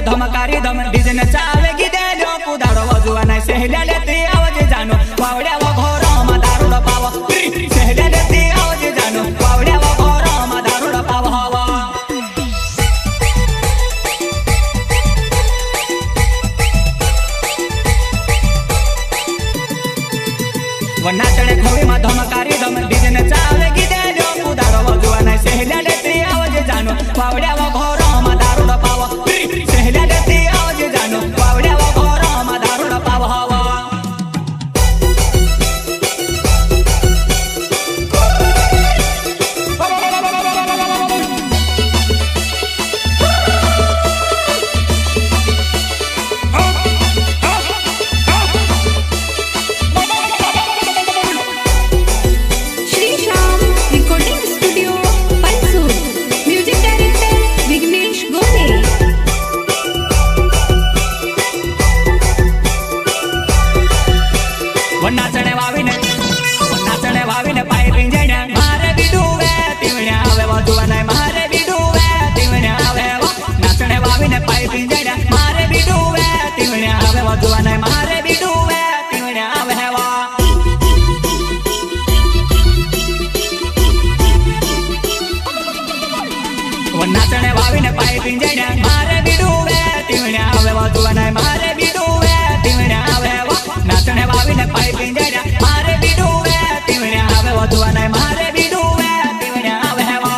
धमकारी धम डीजे ने चावे गीते जो कुदाड़ो वजुआ नहीं सहले लेती आवाज जानो वावड़े वो घोरो मा दारू ड पाव सहले लेती आवाज जानो वावड़े वो घोरो मा दारू ड पाव हवा वन्ना चढ़े खोवी मा धमकारी धम डीजे ने चावे गीते जो कुदाड़ो वजुआ नहीं सहले लेती आवाज जानो वावड़े वो घोरो मा दारू ड पाव सहले लेती आवाज जानो वावड़े वो घोरो मा दारू ड पाव हवा नाचने वावी ने पाई पिंजण्या मारे बिडुवे तिवण्या आवे वधुआ नहीं मारे बिडुवे तिवण्या आवे नाचने वावी ने पाई पिंजण्या मारे बिडुवे तिवण्या आवे वधुआ नहीं मारे बिडुवे तिवण्या आवे वा नाचने वावी ने पाई पिंजण्या मारे बिडुवे तिवण्या आवे वधुआ नहीं मारे बिडुवे तिवण्या आवे नाचने वावी ने पाई पिंजण्या मारे बिडुवे तिवण्या आवे वधुआ नहीं मारे बिडुवे तिवण्या आवे वा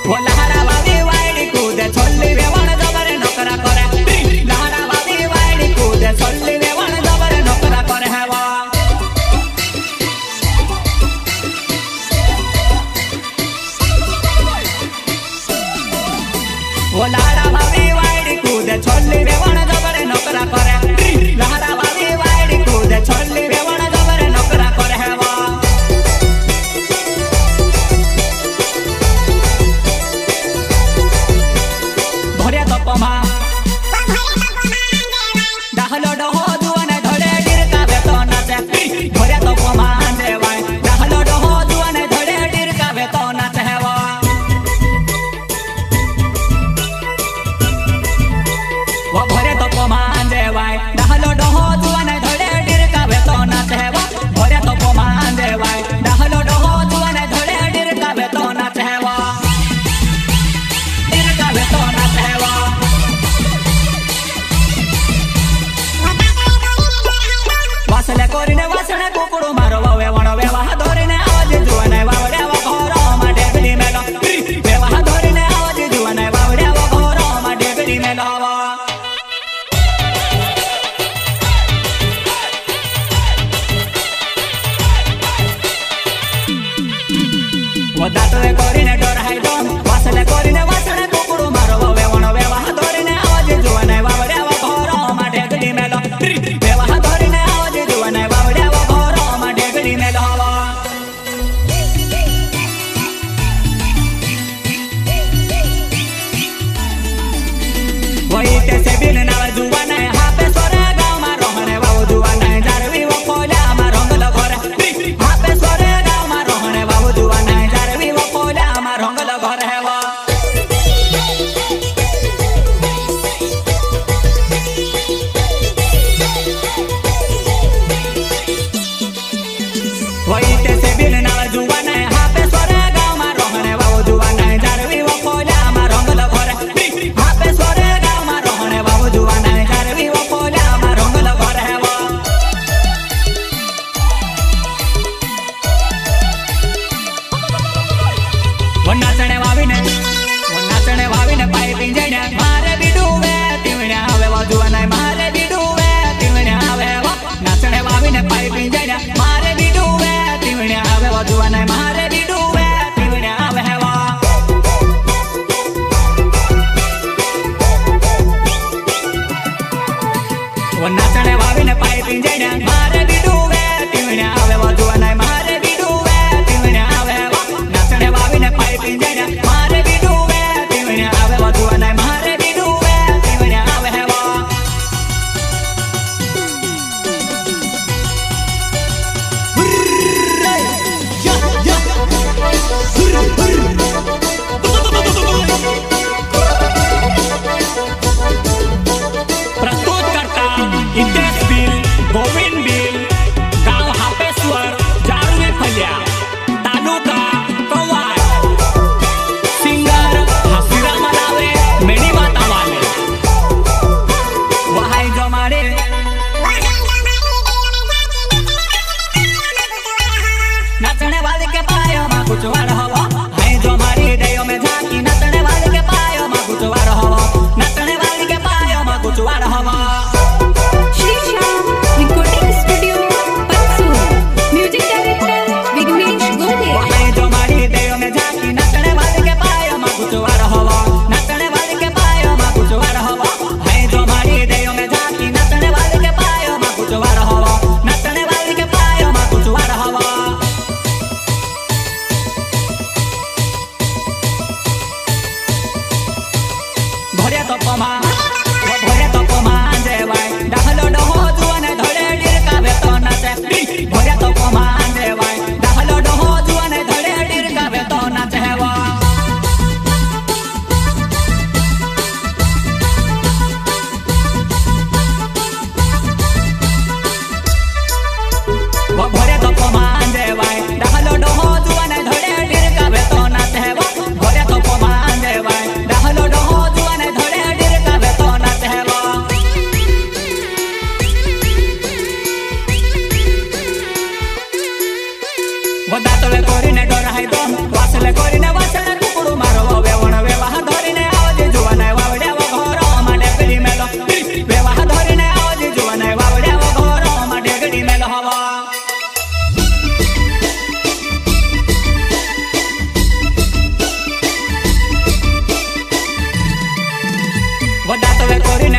वो लहरा वावी वाइडी कूदे छोल्ली वेवण जबरे नोकरा करे लहरा वावी वाइडी कूदे छोल्ली वेवण जबरे नोकरा करे वा वो लहरा वावी वाइडी कूदे छोल्ली वेवण जबरे नोकरा करे लहरा वावी वाइडी कूदे छोल्ली वेवण जबरे नोकरा करे वा भरे तपमा दाहलो डहो दुआने धड़े डिरका बेतो नाचे भरे तपमा देवाय दाहलो डहो दुआने धड़े डिरका बेतो नाचे वा वो भरे तपमा देवाय दाहलो डहो दुआने धड़े डिरका बेतो नाचे वा भरे तपमा देवाय दाहलो डहो दुआने धड़े डिरका बेतो नाचे वा डिरका बेतो नाचे वा वासले कोरीने वासणे कुकुडू मारो वेवण वेवाह धोरीने आवाज जुवाने वावड्या वा घोरो मा डेगडी मेलो वेवाह धोरीने आवाज जुवाने वावड्या वा घोरो मा डेगडी मेलो वा वो दाटवे कोरीने डोराय दो वासले कोरीने वासणे कुकुडू मारो वेवण वेवाह धोरीने आवाज जुवाने वावड्या वा घोरो मा डेगडी मेलो वेवाह धोरीने आवाज जुवाने वावड्या वा घोरो मा डेगडी मेलो वा वही ते से बिन नाव जुवाने हापे सोरे गाव मा रोहणे वाव जुवाने નાચણે વાવીને પાઈ પિંજણ્યા મારે બીડું વે તીવણ્યા આવે વધુવા નાય મારે બીડું વે તીવણ્યા આવે નાચણે વાવીને પાઈ પિંજણ્યા મારે બીડું વે તીવણ્યા આવે વધુવા નાય મારે બીડું વે તીવણ્યા આવે प्रस्तुत करता हितेश बिल गोविंद बिल गाव हापेश्वर जारुने फल्या तालुका कवाड सिंगर हासीराम लावे मेणी माता वाले वहाय जो मारे नाचने वाले के पायो मा कुछ वार हवा हाय जो मारी दयो में झांकी नाचने वाले के पायो मा कुछ वार हवा नाचने वाले के पायो मा कुछ वार हवा श्री श्याम रिकॉर्डिंग स्टूडियो पंसूर म्यूजिक डायरेक्टर विघ्नेश गोले वहाय जो मारी दयो में झांकी नाचने वाले के पायो मा कुछ वार हवा नाचने वाले के पायो मा कुछ वार हवा हाय जो मारी दयो में झांकी नाचने वाले के पायो मा कुछ वार हवा नाचने वाले के पायो मा कुछ वार हवा भर्या तो पमा भर्या तो पमा जेवाय डाहलो डहो जुवाने धडे डिरका वेतो नाचे भर्या तो पमा जेवाय डाहलो डहो जुवाने धडे डिरका वेतो नाचे हेवा भर्या तो पमा जेवाय डाहलो डहो जुवाने धडे डिरका वेतो नाचे हेवा भर्या तो पमा जेवाय डाहलो डहो जुवाने धडे डिरका वेतो नाचे हेवा वदातले कोरीने डोराय दो वासले कोरीने वासले कुकुडू मारवा वेवण वेवाह धरीने आवजे जुवाने वावड्यावा घोरो माडे गडी मेलो वेवाह धरीने आवजे जुवाने वावड्यावा घोरो माडे गडी मेलो हवा वदातले कोरीने